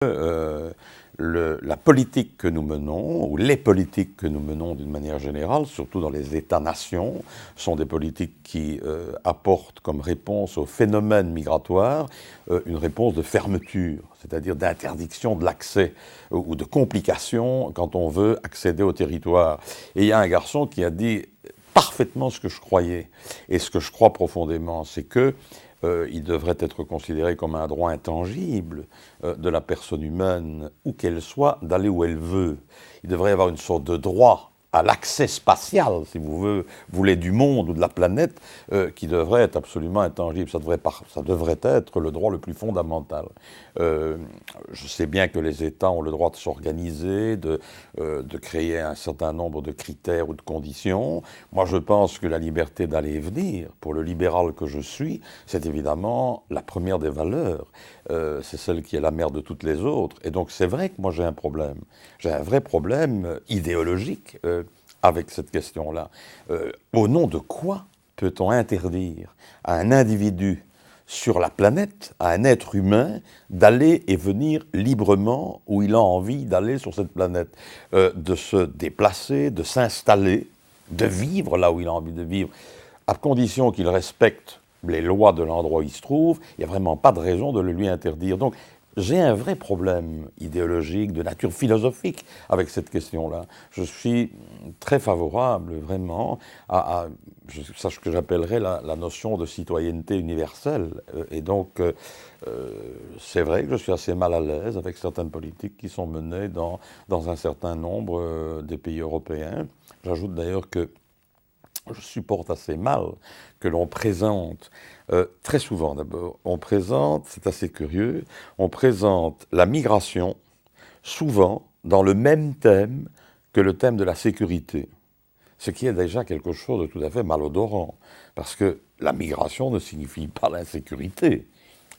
La politique que nous menons, ou les politiques que nous menons d'une manière générale, surtout dans les États-nations, sont des politiques qui apportent comme réponse aux phénomènes migratoires une réponse de fermeture, c'est-à-dire d'interdiction de l'accès ou de complications quand on veut accéder au territoire. Et il y a un garçon qui a dit parfaitement ce que je croyais, et ce que je crois profondément, c'est que il devrait être considéré comme un droit intangible de la personne humaine, où qu'elle soit, d'aller où elle veut. Il devrait y avoir une sorte de droit à l'accès spatial, si vous voulez, du monde ou de la planète, qui devrait être absolument intangible. Ça devrait être le droit le plus fondamental. Je sais bien que les États ont le droit de s'organiser, de créer un certain nombre de critères ou de conditions. Moi, je pense que la liberté d'aller et venir, pour le libéral que je suis, c'est évidemment la première des valeurs. C'est celle qui est la mère de toutes les autres. Et donc, c'est vrai que moi, j'ai un problème. J'ai un vrai problème idéologique avec cette question-là. Au nom de quoi peut-on interdire à un individu sur la planète, à un être humain, d'aller et venir librement où il a envie d'aller sur cette planète, de se déplacer, de s'installer, de vivre là où il a envie de vivre, à condition qu'il respecte les lois de l'endroit où il se trouve, il n'y a vraiment pas de raison de le lui interdire. Donc, j'ai un vrai problème idéologique, de nature philosophique, avec cette question-là. Je suis très favorable, vraiment, à ce que j'appellerais la notion de citoyenneté universelle. Et donc, c'est vrai que je suis assez mal à l'aise avec certaines politiques qui sont menées dans un certain nombre des pays européens. J'ajoute d'ailleurs que je supporte assez mal que l'on présente, très souvent d'abord, c'est assez curieux, on présente la migration souvent dans le même thème que le thème de la sécurité. Ce qui est déjà quelque chose de tout à fait malodorant, parce que la migration ne signifie pas l'insécurité.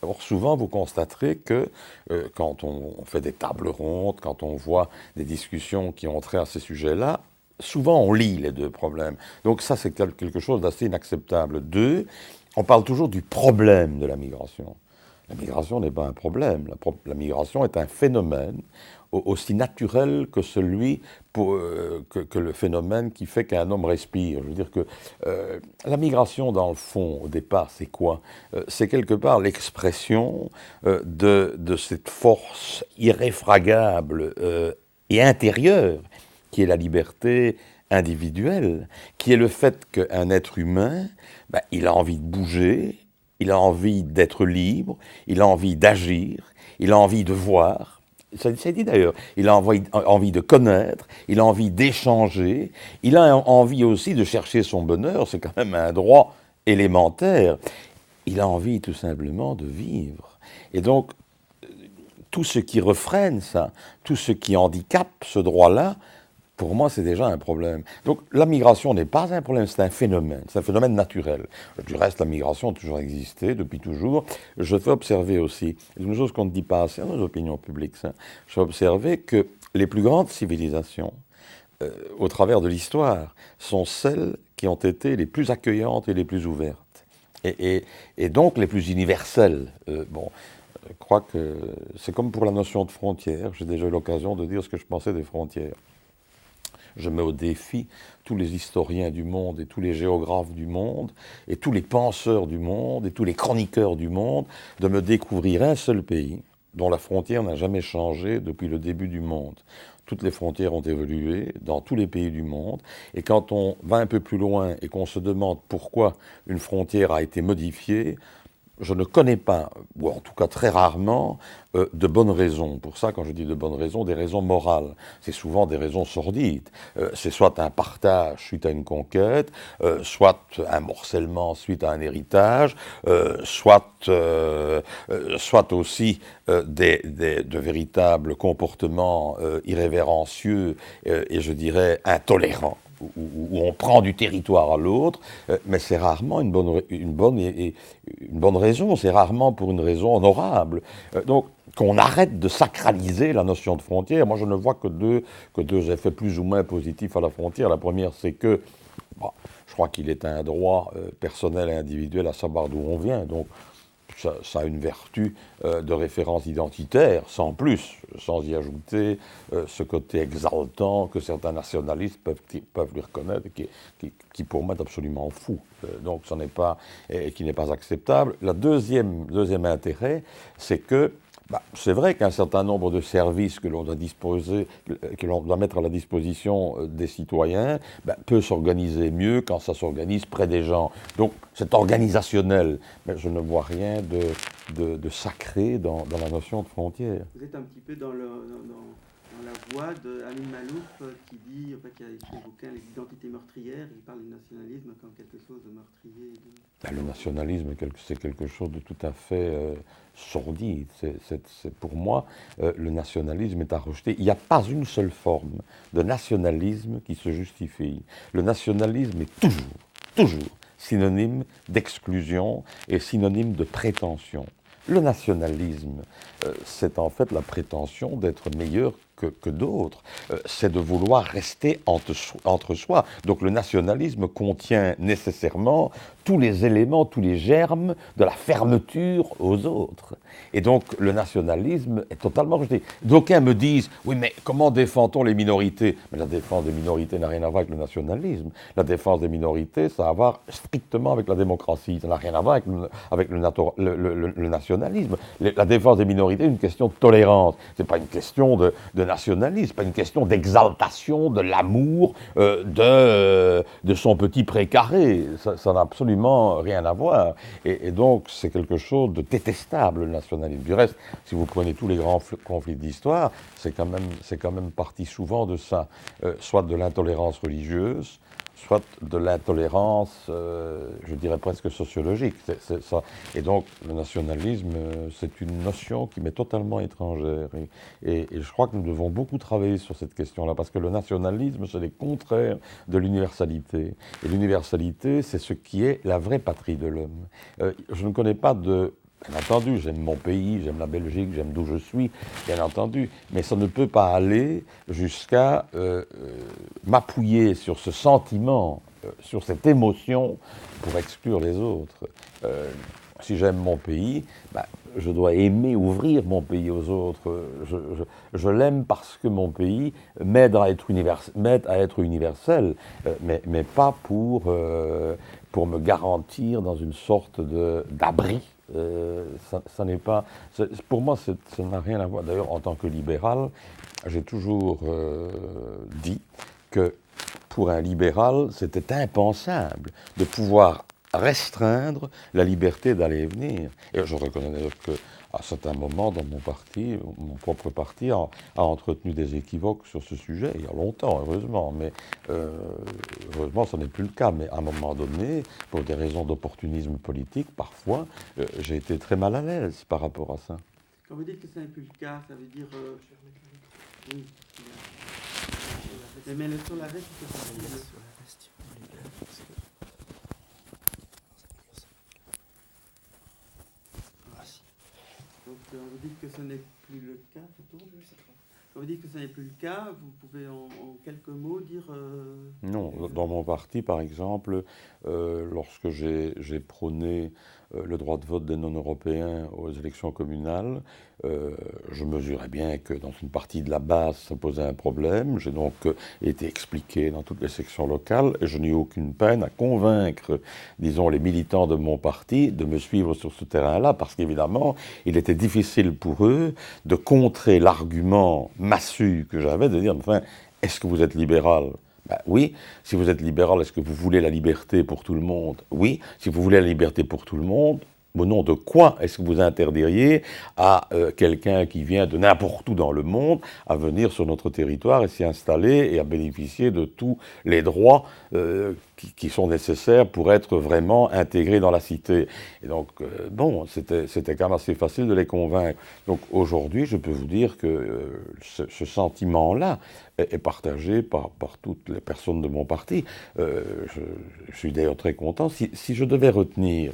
Or, souvent, vous constaterez que quand on fait des tables rondes, quand on voit des discussions qui ont trait à ces sujets-là, souvent on lie les deux problèmes. Donc ça, c'est quelque chose d'assez inacceptable. Deux, on parle toujours du problème de la migration. La migration n'est pas un problème. La migration est un phénomène aussi naturel que celui que le phénomène qui fait qu'un homme respire. Je veux dire que la migration, dans le fond, au départ, c'est quoi? C'est quelque part l'expression de cette force irréfragable et intérieure qui est la liberté individuelle, qui est le fait qu'un être humain, il a envie de bouger, il a envie d'être libre, il a envie d'agir, il a envie de voir. C'est dit d'ailleurs, il a envie de connaître, il a envie d'échanger, il a envie aussi de chercher son bonheur, c'est quand même un droit élémentaire. Il a envie tout simplement de vivre. Et donc, tout ce qui refrène ça, tout ce qui handicape ce droit-là, pour moi, c'est déjà un problème. Donc, la migration n'est pas un problème, c'est un phénomène naturel. Du reste, la migration a toujours existé, depuis toujours. Je fais observer aussi, c'est une chose qu'on ne dit pas assez dans nos opinions publiques, ça. Je fais observer que les plus grandes civilisations, au travers de l'histoire, sont celles qui ont été les plus accueillantes et les plus ouvertes. Et donc les plus universelles. Je crois que c'est comme pour la notion de frontière. J'ai déjà eu l'occasion de dire ce que je pensais des frontières. Je mets au défi tous les historiens du monde et tous les géographes du monde et tous les penseurs du monde et tous les chroniqueurs du monde de me découvrir un seul pays dont la frontière n'a jamais changé depuis le début du monde. Toutes les frontières ont évolué dans tous les pays du monde. Et quand on va un peu plus loin et qu'on se demande pourquoi une frontière a été modifiée, je ne connais pas, ou en tout cas très rarement, de bonnes raisons. Pour ça, quand je dis de bonnes raisons, des raisons morales. C'est souvent des raisons sordides. C'est soit un partage suite à une conquête, soit un morcellement suite à un héritage, soit aussi de véritables comportements irrévérencieux et je dirais intolérants, où on prend du territoire à l'autre, mais c'est rarement une bonne raison, c'est rarement pour une raison honorable. Donc, qu'on arrête de sacraliser la notion de frontière. Moi, je ne vois que deux effets plus ou moins positifs à la frontière. La première, c'est que, je crois qu'il est un droit personnel et individuel à savoir d'où on vient. Donc, ça a une vertu de référence identitaire, sans plus, sans y ajouter ce côté exaltant que certains nationalistes peuvent lui reconnaître, qui pour moi est absolument fou. Donc, ça n'est pas, et qui n'est pas acceptable. Le deuxième intérêt, c'est que c'est vrai qu'un certain nombre de services que l'on doit disposer, que l'on doit mettre à la disposition des citoyens, peut s'organiser mieux quand ça s'organise près des gens. Donc c'est organisationnel, mais je ne vois rien de sacré dans la notion de frontière. Vous êtes un petit peu dans la voie d'Amin Malouf qui dit, en fait, il y a écrit un bouquin, Les identités meurtrières, il parle du nationalisme comme quelque chose de meurtrier. Le nationalisme, c'est quelque chose de tout à fait sordide. Pour moi, le nationalisme est à rejeter. Il n'y a pas une seule forme de nationalisme qui se justifie. Le nationalisme est toujours synonyme d'exclusion et synonyme de prétention. Le nationalisme, c'est en fait la prétention d'être meilleur que d'autres. C'est de vouloir rester entre soi. Donc le nationalisme contient nécessairement tous les éléments, tous les germes de la fermeture aux autres. Et donc le nationalisme est totalement rejeté. D'aucuns me disent, oui mais comment défend-on les minorités? Mais la défense des minorités n'a rien à voir avec le nationalisme. La défense des minorités, ça a à voir strictement avec la démocratie. Ça n'a rien à voir avec le nationalisme. La défense des minorités est une question de tolérance. C'est pas une question de nationalisme, pas une question d'exaltation de l'amour de son petit précaré. Ça n'a absolument rien à voir. Et donc, c'est quelque chose de détestable, le nationalisme. Du reste, si vous prenez tous les grands conflits d'histoire, c'est quand même parti souvent de ça. Soit de l'intolérance religieuse, soit de l'intolérance, je dirais presque sociologique. C'est ça. Et donc, le nationalisme, c'est une notion qui m'est totalement étrangère. Et je crois que nous devons beaucoup travailler sur cette question-là, parce que le nationalisme, c'est le contraire de l'universalité. Et l'universalité, c'est ce qui est la vraie patrie de l'homme. Je ne connais pas de... Bien entendu, j'aime mon pays, j'aime la Belgique, j'aime d'où je suis, bien entendu, mais ça ne peut pas aller jusqu'à m'appuyer sur ce sentiment, sur cette émotion pour exclure les autres. Si j'aime mon pays, je dois aimer ouvrir mon pays aux autres. Je l'aime parce que mon pays m'aide à être universel, mais pas pour me garantir dans une sorte d'abri. Ça n'est pas... Pour moi, ça n'a rien à voir. D'ailleurs, en tant que libéral, j'ai toujours dit que pour un libéral, c'était impensable de pouvoir restreindre la liberté d'aller et venir. Et je reconnais d'ailleurs qu'à certains moments, dans mon parti, mon propre parti a entretenu des équivoques sur ce sujet, il y a longtemps, heureusement, mais heureusement, ce n'est plus le cas. Mais à un moment donné, pour des raisons d'opportunisme politique, parfois, j'ai été très mal à l'aise par rapport à ça. Quand vous dites que ce n'est plus le cas, ça veut dire... Oui. Mais le sur l'arrêt, c'est pas Donc, vous dites que ce n'est plus le cas, plutôt. Quand vous dites que ce n'est plus le cas, vous pouvez en quelques mots dire... Non, dans mon parti, par exemple, lorsque j'ai prôné le droit de vote des non-européens aux élections communales, je mesurais bien que dans une partie de la base, ça posait un problème. J'ai donc été expliqué dans toutes les sections locales et je n'ai eu aucune peine à convaincre, disons, les militants de mon parti de me suivre sur ce terrain-là, parce qu'évidemment, il était difficile pour eux de contrer l'argument massu que j'avais, de dire, enfin, est-ce que vous êtes libéral ? Oui. Si vous êtes libéral, est-ce que vous voulez la liberté pour tout le monde? Oui. Si vous voulez la liberté pour tout le monde, au nom de quoi est-ce que vous interdiriez à quelqu'un qui vient de n'importe où dans le monde à venir sur notre territoire et s'y installer et à bénéficier de tous les droits qui sont nécessaires pour être vraiment intégrés dans la cité? Et donc, c'était quand même assez facile de les convaincre. Donc aujourd'hui, je peux vous dire que ce sentiment-là est partagé par toutes les personnes de mon parti. Je suis d'ailleurs très content. Si je devais retenir,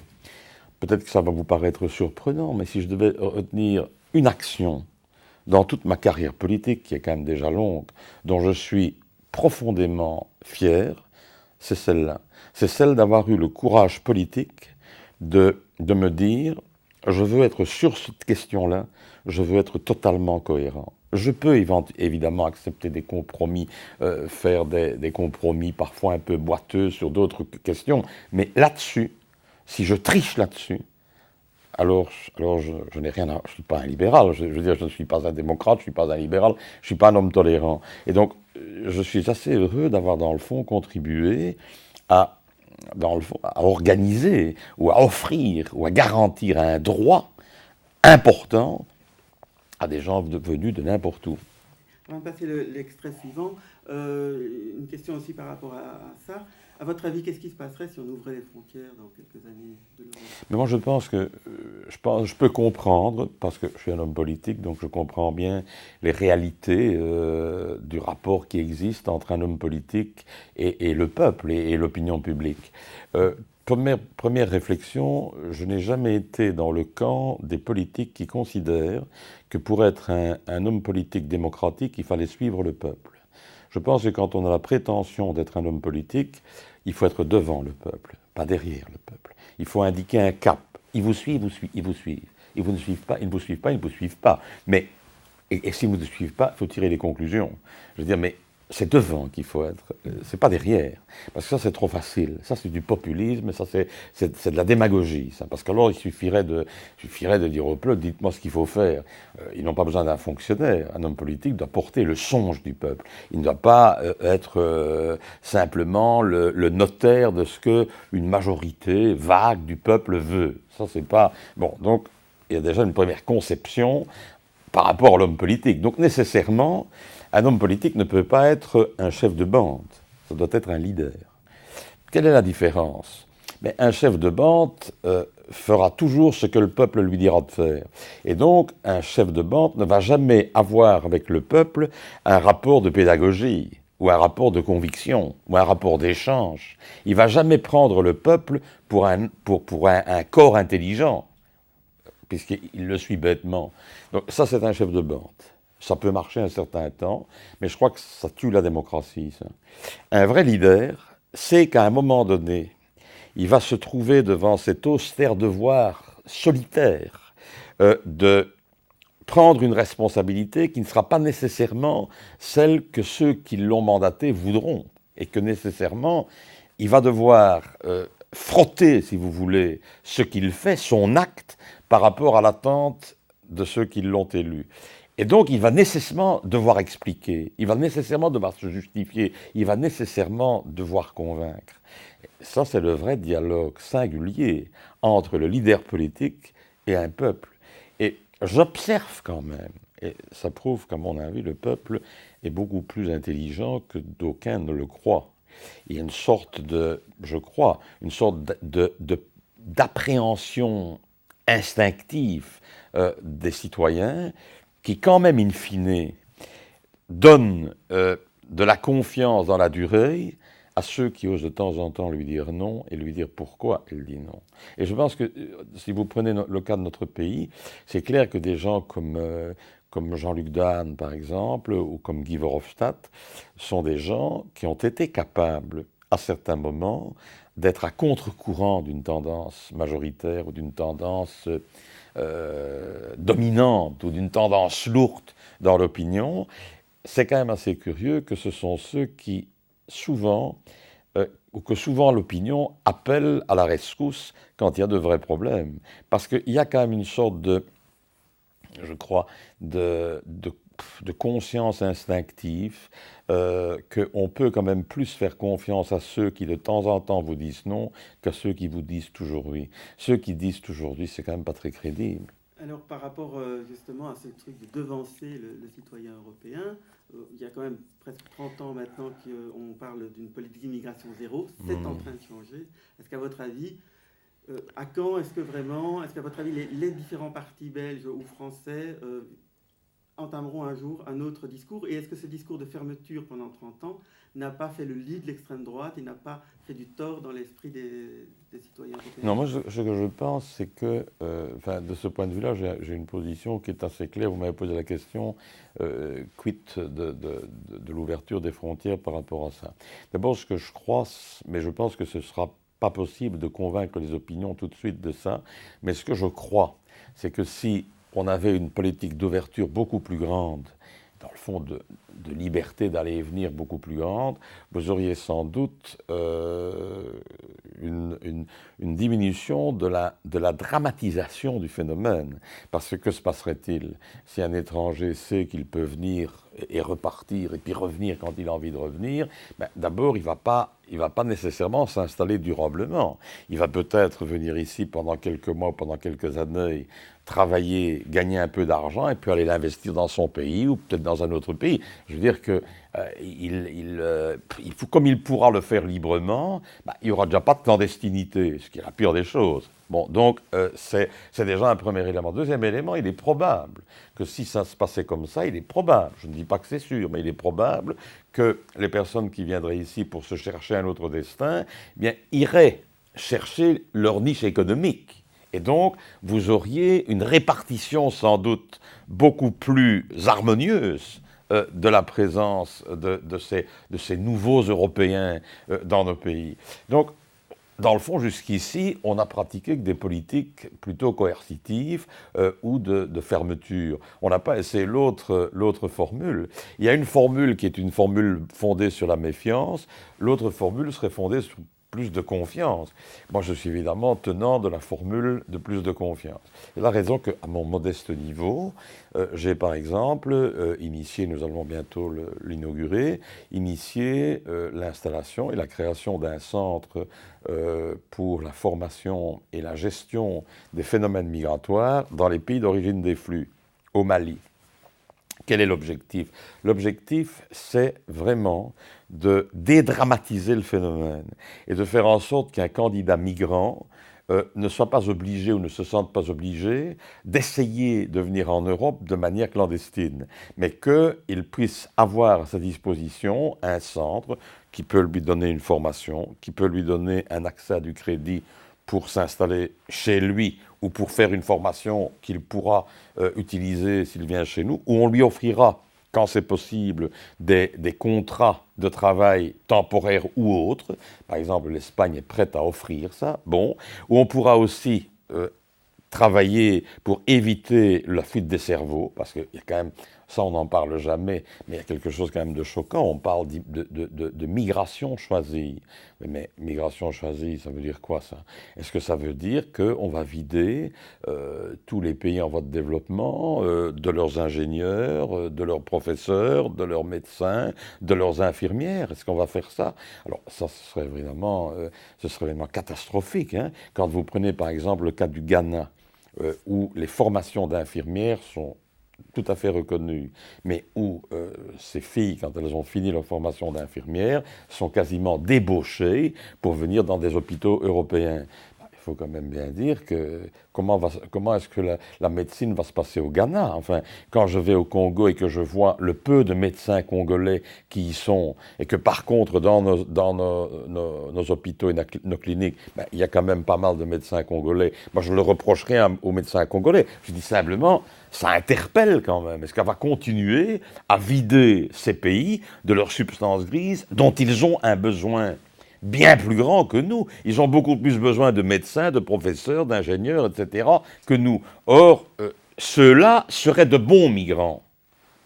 peut-être que ça va vous paraître surprenant, mais si je devais retenir une action dans toute ma carrière politique, qui est quand même déjà longue, dont je suis profondément fier, c'est celle-là. C'est celle d'avoir eu le courage politique de me dire, je veux être sur cette question-là, je veux être totalement cohérent. Je peux évidemment accepter des compromis, faire des compromis parfois un peu boiteux sur d'autres questions, mais là-dessus, si je triche là-dessus, alors je n'ai rien à... Je ne suis pas un libéral, je veux dire, je ne suis pas un démocrate, je ne suis pas un libéral, je ne suis pas un homme tolérant. Et donc, je suis assez heureux d'avoir, dans le fond, contribué à, à organiser, ou à offrir, ou à garantir un droit important à des gens venus de n'importe où. On va passer l'extrait suivant. Une question aussi par rapport à ça. À votre avis, qu'est-ce qui se passerait si on ouvrait les frontières dans quelques années de l'Europe ? Mais moi, je pense que je peux comprendre, parce que je suis un homme politique, donc je comprends bien les réalités du rapport qui existe entre un homme politique et le peuple et l'opinion publique. Première réflexion, je n'ai jamais été dans le camp des politiques qui considèrent que pour être un homme politique démocratique, il fallait suivre le peuple. Je pense que quand on a la prétention d'être un homme politique, il faut être devant le peuple, pas derrière le peuple. Il faut indiquer un cap. Ils vous suivent, ils vous suivent. Ils vous ne suivent pas, ils ne vous suivent pas, ils ne vous suivent pas. Mais, et s'ils ne vous suivent pas, il faut tirer les conclusions. Je veux dire, mais c'est devant qu'il faut être, c'est pas derrière. Parce que ça, c'est trop facile. Ça, c'est du populisme, ça, c'est de la démagogie, ça. Parce qu'alors, il suffirait de dire au peuple, dites-moi ce qu'il faut faire. Ils n'ont pas besoin d'un fonctionnaire. Un homme politique doit porter le songe du peuple. Il ne doit pas être simplement le notaire de ce qu'une majorité vague du peuple veut. Ça, c'est pas... Bon, donc, il y a déjà une première conception par rapport à l'homme politique. Donc, nécessairement, un homme politique ne peut pas être un chef de bande, ça doit être un leader. Quelle est la différence ? Mais un chef de bande fera toujours ce que le peuple lui dira de faire. Et donc, un chef de bande ne va jamais avoir avec le peuple un rapport de pédagogie, ou un rapport de conviction, ou un rapport d'échange. Il ne va jamais prendre le peuple pour un corps intelligent, puisqu'il le suit bêtement. Donc ça, c'est un chef de bande. Ça peut marcher un certain temps, mais je crois que ça tue la démocratie, ça. Un vrai leader sait qu'à un moment donné, il va se trouver devant cet austère devoir solitaire de prendre une responsabilité qui ne sera pas nécessairement celle que ceux qui l'ont mandaté voudront, et que nécessairement, il va devoir frotter, si vous voulez, ce qu'il fait, son acte, par rapport à l'attente de ceux qui l'ont élu. Et donc, il va nécessairement devoir expliquer, il va nécessairement devoir se justifier, il va nécessairement devoir convaincre. Ça, c'est le vrai dialogue singulier entre le leader politique et un peuple. Et j'observe quand même, et ça prouve qu'à mon avis, le peuple est beaucoup plus intelligent que d'aucuns ne le croient. Il y a une sorte d'appréhension instinctive des citoyens qui, quand même, in fine, donne de la confiance dans la durée à ceux qui osent de temps en temps lui dire non et lui dire pourquoi il dit non. Et je pense que, si vous prenez le cas de notre pays, c'est clair que des gens comme Jean-Luc Dehaene, par exemple, ou comme Guy Verhofstadt, sont des gens qui ont été capables, à certains moments, d'être à contre-courant d'une tendance majoritaire ou d'une tendance dominante ou d'une tendance lourde dans l'opinion. C'est quand même assez curieux que ce sont ceux qui, souvent l'opinion appelle à la rescousse quand il y a de vrais problèmes. Parce qu'il y a quand même une sorte de conscience instinctive, qu'on peut quand même plus faire confiance à ceux qui de temps en temps vous disent non qu'à ceux qui vous disent toujours oui. Ceux qui disent toujours oui, c'est quand même pas très crédible. Alors par rapport justement à ce truc de devancer le citoyen européen, il y a quand même presque 30 ans maintenant qu'on parle d'une politique d'immigration zéro, c'est en train de changer. Est-ce qu'à votre avis, à quand est-ce qu'à votre avis les différents partis belges ou français entameront un jour un autre discours? Et est-ce que ce discours de fermeture pendant 30 ans n'a pas fait le lit de l'extrême droite et n'a pas fait du tort dans l'esprit des citoyens européens? Non, moi, ce que je pense, c'est que, de ce point de vue-là, j'ai une position qui est assez claire. Vous m'avez posé la question, quid de l'ouverture des frontières par rapport à ça. D'abord, ce que je crois, mais je pense que ce ne sera pas possible de convaincre les opinions tout de suite de ça, mais ce que je crois, c'est que si on avait une politique d'ouverture beaucoup plus grande, dans le fond de liberté d'aller et venir beaucoup plus grande, vous auriez sans doute une diminution de la dramatisation du phénomène. Parce que se passerait-il si un étranger sait qu'il peut venir et repartir et puis revenir quand il a envie de revenir? D'abord, il va pas nécessairement s'installer durablement. Il va peut-être venir ici pendant quelques mois, pendant quelques années, travailler, gagner un peu d'argent et puis aller l'investir dans son pays ou peut-être dans un autre pays. Je veux dire que comme il pourra le faire librement, il n'y aura déjà pas de clandestinité, ce qui est la pire des choses. Bon, donc c'est déjà un premier élément. Deuxième élément, il est probable que si ça se passait comme ça, il est probable, je ne dis pas que c'est sûr, mais il est probable que les personnes qui viendraient ici pour se chercher un autre destin, eh bien, iraient chercher leur niche économique. Et donc, vous auriez une répartition sans doute beaucoup plus harmonieuse de la présence de ces nouveaux Européens dans nos pays. Donc, dans le fond, jusqu'ici, on n'a pratiqué que des politiques plutôt coercitives ou de fermeture. On n'a pas essayé l'autre formule. Il y a une formule qui est une formule fondée sur la méfiance, l'autre formule serait fondée sur plus de confiance. Moi, je suis évidemment tenant de la formule de plus de confiance. Et la raison qu'à mon modeste niveau, j'ai par exemple initié, nous allons bientôt l'inaugurer, initié l'installation et la création d'un centre pour la formation et la gestion des phénomènes migratoires dans les pays d'origine des flux, au Mali. Quel est l'objectif? L'objectif, c'est vraiment de dédramatiser le phénomène et de faire en sorte qu'un candidat migrant ne soit pas obligé ou ne se sente pas obligé d'essayer de venir en Europe de manière clandestine, mais qu'il puisse avoir à sa disposition un centre qui peut lui donner une formation, qui peut lui donner un accès à du crédit pour s'installer chez lui ou pour faire une formation qu'il pourra utiliser s'il vient chez nous, où on lui offrira, quand c'est possible, des contrats de travail temporaires ou autres. Par exemple, l'Espagne est prête à offrir ça. Bon, où on pourra aussi travailler pour éviter la fuite des cerveaux, parce qu'il y a quand même, ça on n'en parle jamais, mais il y a quelque chose quand même de choquant, on parle de migration choisie. Mais migration choisie, ça veut dire quoi ça? Est-ce que ça veut dire qu'on va vider tous les pays en voie de développement de leurs ingénieurs, de leurs professeurs, de leurs médecins, de leurs infirmières? Est-ce qu'on va faire ça? Alors ça, ce serait vraiment catastrophique. Hein, quand vous prenez par exemple le cas du Ghana, où les formations d'infirmières sont tout à fait reconnues, mais où ces filles, quand elles ont fini leur formation d'infirmière, sont quasiment débauchées pour venir dans des hôpitaux européens. Il faut quand même bien dire que comment est-ce que la médecine va se passer au Ghana? Enfin, quand je vais au Congo et que je vois le peu de médecins congolais qui y sont, et que par contre dans nos hôpitaux et nos cliniques, il y a quand même pas mal de médecins congolais, moi je le reprocherai aux médecins congolais. Je dis simplement, ça interpelle quand même. Est-ce qu'elle va continuer à vider ces pays de leurs substances grises dont ils ont un besoin bien plus grand que nous? Ils ont beaucoup plus besoin de médecins, de professeurs, d'ingénieurs, etc. que nous. Or, ceux-là seraient de bons migrants.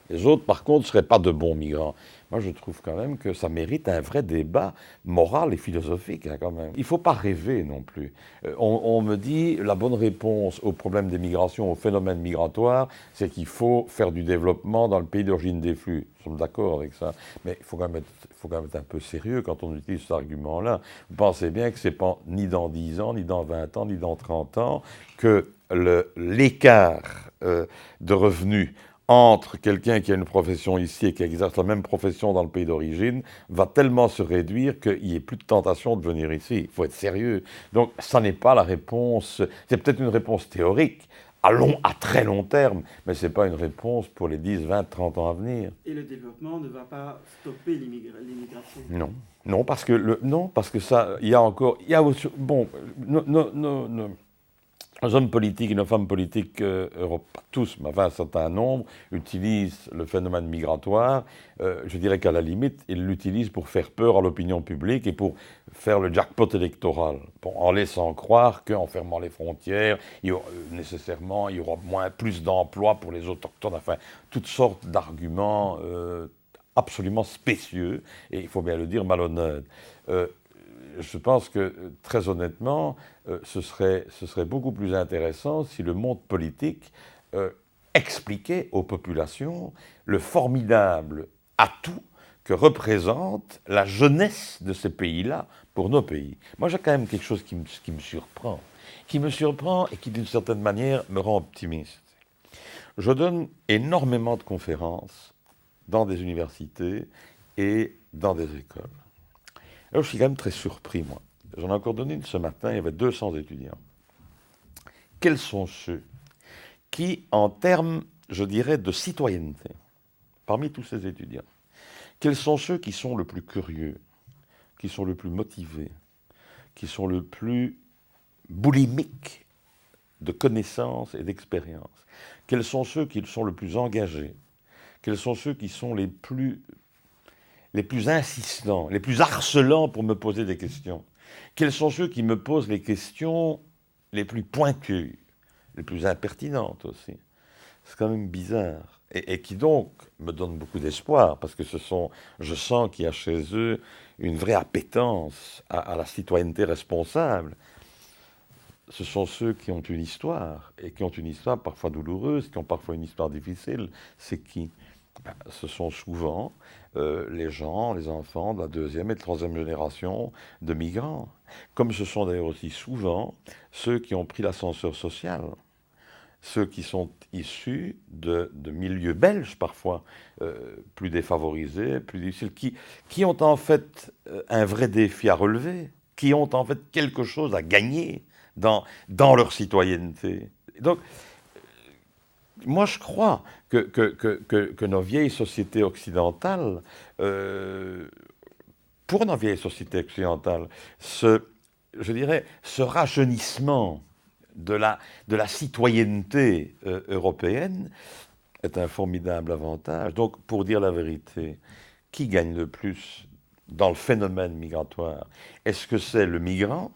Les autres, par contre, ne seraient pas de bons migrants. Moi, je trouve quand même que ça mérite un vrai débat moral et philosophique, hein, quand même. Il ne faut pas rêver non plus. On me dit, la bonne réponse au problème des migrations, au phénomène migratoire, c'est qu'il faut faire du développement dans le pays d'origine des flux. Nous sommes d'accord avec ça. Mais il faut quand même être un peu sérieux quand on utilise cet argument-là. Vous pensez bien que ce n'est pas ni dans 10 ans, ni dans 20 ans, ni dans 30 ans que l'écart de revenus entre quelqu'un qui a une profession ici et qui exerce la même profession dans le pays d'origine, va tellement se réduire qu'il n'y ait plus de tentation de venir ici. Il faut être sérieux. Donc, ça n'est pas la réponse. C'est peut-être une réponse théorique, à très long terme, mais ce n'est pas une réponse pour les 10, 20, 30 ans à venir. Et le développement ne va pas stopper l'immigration? Non, parce que ça, il y a encore... bon, les hommes politiques et nos femmes politiques, pas tous, mais enfin un certain nombre, utilisent le phénomène migratoire. Je dirais qu'à la limite, ils l'utilisent pour faire peur à l'opinion publique et pour faire le jackpot électoral, en laissant croire qu'en fermant les frontières, nécessairement, il y aura plus d'emplois pour les autochtones. Enfin, toutes sortes d'arguments absolument spécieux et, il faut bien le dire, malhonnêtes. Je pense que, très honnêtement, ce serait beaucoup plus intéressant si le monde politique expliquait aux populations le formidable atout que représente la jeunesse de ces pays-là pour nos pays. Moi, j'ai quand même quelque chose qui me surprend et qui, d'une certaine manière, me rend optimiste. Je donne énormément de conférences dans des universités et dans des écoles. Alors, je suis quand même très surpris, moi. J'en ai encore donné une ce matin, il y avait 200 étudiants. Quels sont ceux qui, en termes, je dirais, de citoyenneté, parmi tous ces étudiants, quels sont ceux qui sont le plus curieux, qui sont le plus motivés, qui sont le plus boulimiques de connaissances et d'expériences? Quels sont ceux qui sont le plus engagés? Quels sont ceux qui sont les plus insistants, les plus harcelants pour me poser des questions? Quels sont ceux qui me posent les questions les plus pointues, les plus impertinentes aussi? C'est quand même bizarre. Et qui donc me donne beaucoup d'espoir, parce que je sens qu'il y a chez eux une vraie appétence à la citoyenneté responsable. Ce sont ceux qui ont une histoire, et qui ont une histoire parfois douloureuse, qui ont parfois une histoire difficile. C'est qui? Ce sont souvent les gens, les enfants de la deuxième et de troisième génération de migrants. Comme ce sont d'ailleurs aussi souvent ceux qui ont pris l'ascenseur social, ceux qui sont issus de milieux belges parfois, plus défavorisés, plus difficiles, qui ont en fait un vrai défi à relever, qui ont en fait quelque chose à gagner dans leur citoyenneté. Donc, moi, je crois que nos vieilles sociétés occidentales, pour nos vieilles sociétés occidentales, je dirais, ce rajeunissement de la citoyenneté européenne est un formidable avantage. Donc, pour dire la vérité, qui gagne le plus dans le phénomène migratoire? Est-ce que c'est le migrant?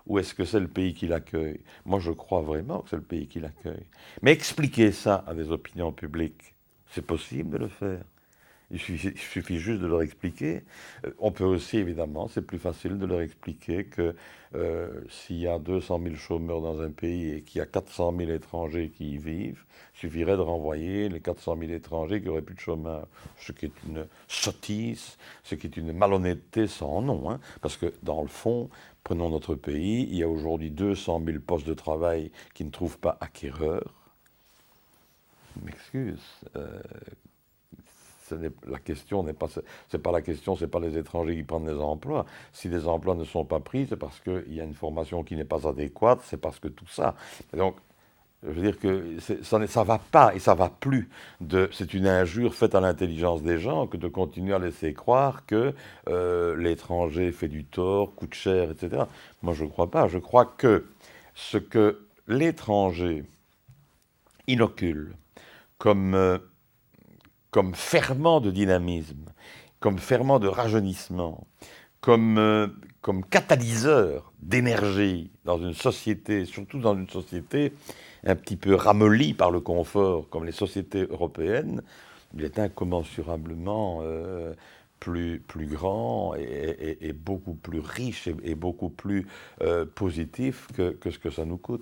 Ou est-ce que c'est le pays qui l'accueille? Moi, je crois vraiment que c'est le pays qui l'accueille. Mais expliquer ça à des opinions publiques, c'est possible de le faire. Il suffit juste de leur expliquer. On peut aussi, évidemment, c'est plus facile de leur expliquer que s'il y a 200 000 chômeurs dans un pays et qu'il y a 400 000 étrangers qui y vivent, il suffirait de renvoyer les 400 000 étrangers qui n'auraient plus de chômage. Ce qui est une sottise, ce qui est une malhonnêteté sans nom. Hein, parce que, dans le fond, prenons notre pays, il y a aujourd'hui 200 000 postes de travail qui ne trouvent pas acquéreurs. Je m'excuse. La question n'est pas, c'est pas la question, c'est pas les étrangers qui prennent les emplois. Si les emplois ne sont pas pris, c'est parce qu'il y a une formation qui n'est pas adéquate, c'est parce que tout ça. Et donc, je veux dire que ça va pas et ça va plus. C'est une injure faite à l'intelligence des gens que de continuer à laisser croire que l'étranger fait du tort, coûte cher, etc. Moi, je ne crois pas. Je crois que ce que l'étranger inocule comme ferment de dynamisme, comme ferment de rajeunissement, comme catalyseur d'énergie dans une société, surtout dans une société un petit peu ramollie par le confort, comme les sociétés européennes, il est incommensurablement plus grand et beaucoup plus riche et beaucoup plus positif que ce que ça nous coûte.